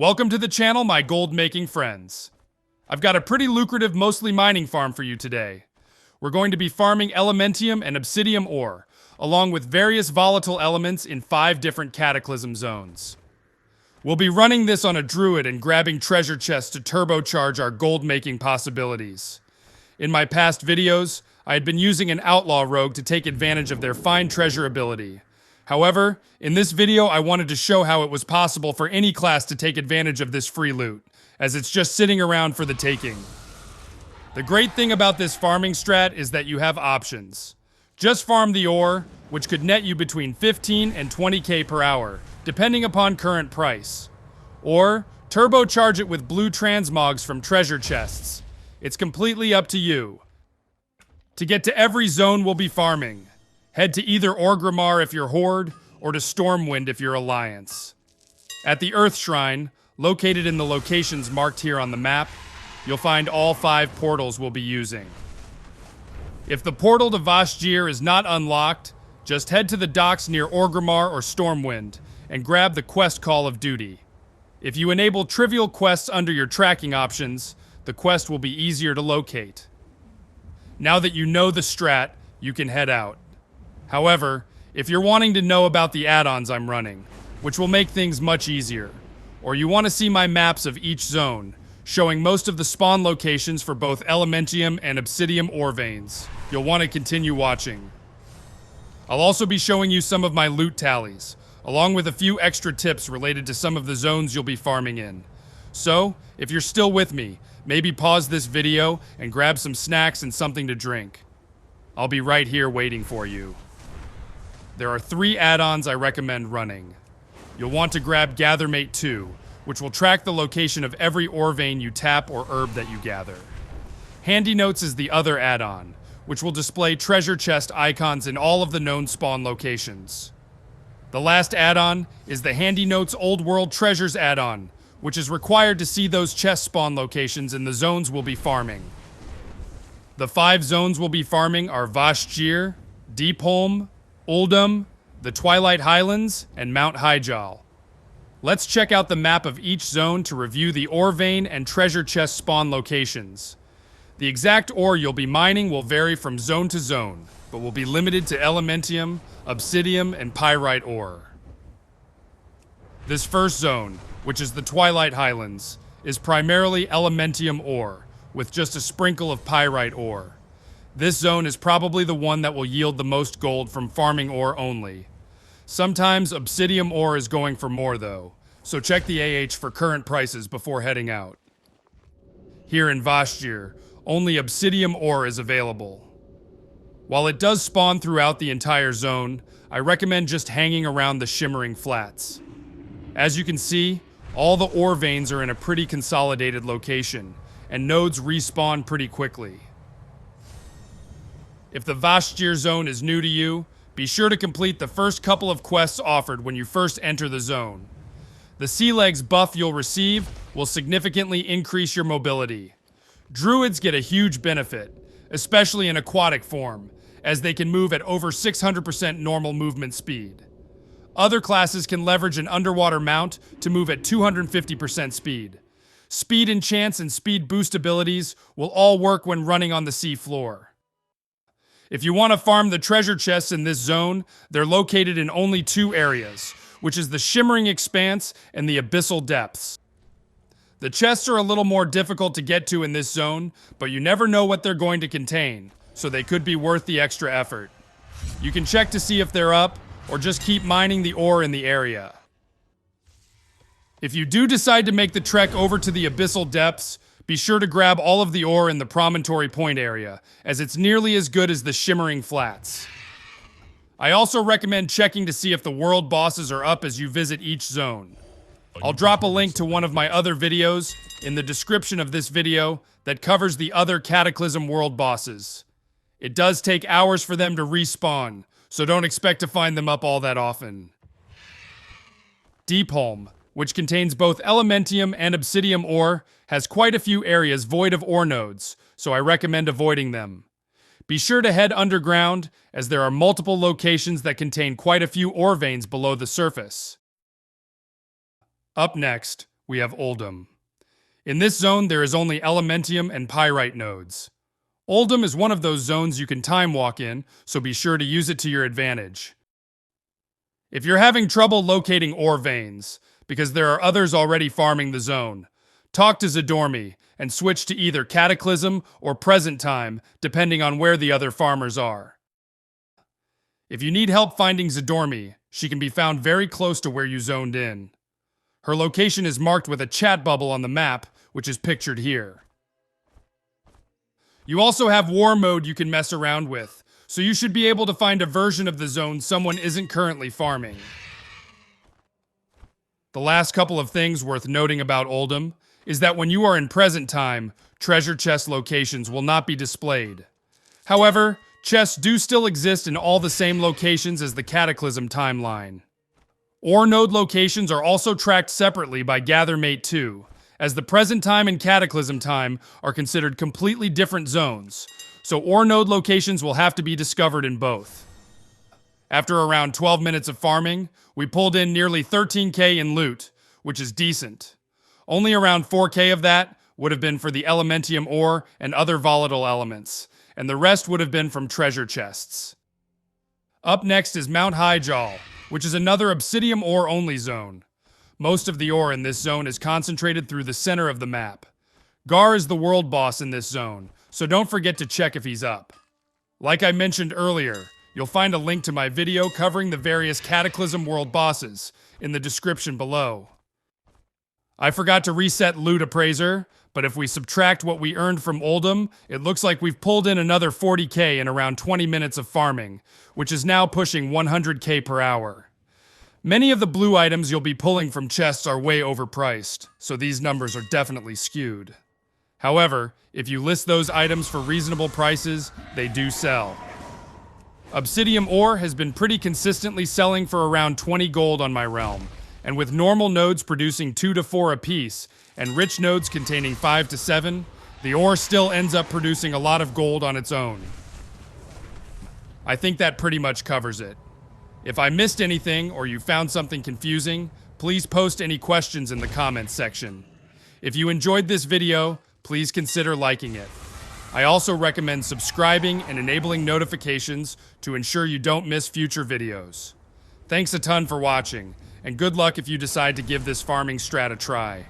Welcome to the channel, my gold-making friends. I've got a pretty lucrative, mostly mining farm for you today. We're going to be farming elementium and obsidium ore, along with various volatile elements in 5 different Cataclysm zones. We'll be running this on a druid and grabbing treasure chests to turbocharge our gold-making possibilities. In my past videos, I had been using an outlaw rogue to take advantage of their fine treasure ability. However, in this video I wanted to show how it was possible for any class to take advantage of this free loot, as it's just sitting around for the taking. The great thing about this farming strat is that you have options. Just farm the ore, which could net you between 15 and 20k per hour, depending upon current price. Or, turbocharge it with blue transmogs from treasure chests. It's completely up to you. To get to every zone we'll be farming, head to either Orgrimmar if you're Horde, or to Stormwind if you're Alliance. At the Earth Shrine, located in the locations marked here on the map, you'll find all 5 portals we'll be using. If the portal to Vashj'ir is not unlocked, just head to the docks near Orgrimmar or Stormwind, and grab the quest Call of Duty. If you enable trivial quests under your tracking options, the quest will be easier to locate. Now that you know the strat, you can head out. However, if you're wanting to know about the add-ons I'm running, which will make things much easier, or you want to see my maps of each zone, showing most of the spawn locations for both elementium and obsidium ore veins, you'll want to continue watching. I'll also be showing you some of my loot tallies, along with a few extra tips related to some of the zones you'll be farming in. So, if you're still with me, maybe pause this video and grab some snacks and something to drink. I'll be right here waiting for you. There are 3 add-ons I recommend running. You'll want to grab Gathermate 2, which will track the location of every ore vein you tap or herb that you gather. Handy Notes is the other add-on, which will display treasure chest icons in all of the known spawn locations. The last add-on is the Handy Notes Old World Treasures add-on, which is required to see those chest spawn locations in the zones we'll be farming. The 5 zones we'll be farming are Vashj'ir, Deepholm, Uldum, the Twilight Highlands, and Mount Hyjal. Let's check out the map of each zone to review the ore vein and treasure chest spawn locations. The exact ore you'll be mining will vary from zone to zone, but will be limited to elementium, obsidium, and pyrite ore. This first zone, which is the Twilight Highlands, is primarily elementium ore, with just a sprinkle of pyrite ore. This zone is probably the one that will yield the most gold from farming ore only. Sometimes obsidium ore is going for more though, so check the AH for current prices before heading out. Here in Vashj'ir, only obsidium ore is available. While it does spawn throughout the entire zone, I recommend just hanging around the shimmering flats. As you can see, all the ore veins are in a pretty consolidated location, and nodes respawn pretty quickly. If the Vashj'ir zone is new to you, be sure to complete the first couple of quests offered when you first enter the zone. The sea legs buff you'll receive will significantly increase your mobility. Druids get a huge benefit, especially in aquatic form, as they can move at over 600% normal movement speed. Other classes can leverage an underwater mount to move at 250% speed. Speed enchants and speed boost abilities will all work when running on the sea floor. If you want to farm the treasure chests in this zone, they're located in only 2 areas, which is the Shimmering Expanse and the Abyssal Depths. The chests are a little more difficult to get to in this zone, but you never know what they're going to contain, so they could be worth the extra effort. You can check to see if they're up, or just keep mining the ore in the area. If you do decide to make the trek over to the Abyssal Depths, be sure to grab all of the ore in the Promontory Point area, as it's nearly as good as the Shimmering Flats. I also recommend checking to see if the world bosses are up as you visit each zone. I'll drop a link to one of my other videos in the description of this video that covers the other Cataclysm world bosses. It does take hours for them to respawn, so don't expect to find them up all that often. Deepholm, which contains both elementium and obsidium ore, has quite a few areas void of ore nodes, so I recommend avoiding them. Be sure to head underground, as there are multiple locations that contain quite a few ore veins below the surface. Up next, we have Uldum. In this zone, there is only elementium and pyrite nodes. Uldum is one of those zones you can time walk in, so be sure to use it to your advantage. If you're having trouble locating ore veins, because there are others already farming the zone, talk to Zadormi and switch to either Cataclysm or Present Time, depending on where the other farmers are. If you need help finding Zadormi, she can be found very close to where you zoned in. Her location is marked with a chat bubble on the map, which is pictured here. You also have War Mode you can mess around with, so you should be able to find a version of the zone someone isn't currently farming. The last couple of things worth noting about Uldum is that when you are in Present Time, treasure chest locations will not be displayed. However, chests do still exist in all the same locations as the Cataclysm timeline. Ore node locations are also tracked separately by Gathermate 2, as the Present Time and Cataclysm Time are considered completely different zones, so ore node locations will have to be discovered in both. After around 12 minutes of farming, we pulled in nearly 13k in loot, which is decent. Only around 4k of that would have been for the elementium ore and other volatile elements, and the rest would have been from treasure chests. Up next is Mount Hyjal, which is another obsidium ore only zone. Most of the ore in this zone is concentrated through the center of the map. Gar is the world boss in this zone, so don't forget to check if he's up. Like I mentioned earlier, you'll find a link to my video covering the various Cataclysm world bosses in the description below. I forgot to reset Loot Appraiser, but if we subtract what we earned from Uldum, it looks like we've pulled in another 40k in around 20 minutes of farming, which is now pushing 100k per hour. Many of the blue items you'll be pulling from chests are way overpriced, so these numbers are definitely skewed. However, if you list those items for reasonable prices, they do sell. Obsidium ore has been pretty consistently selling for around 20 gold on my realm, and with normal nodes producing 2 to 4 apiece, and rich nodes containing 5 to 7, the ore still ends up producing a lot of gold on its own. I think that pretty much covers it. If I missed anything or you found something confusing, please post any questions in the comments section. If you enjoyed this video, please consider liking it. I also recommend subscribing and enabling notifications to ensure you don't miss future videos. Thanks a ton for watching, and good luck if you decide to give this farming strat a try.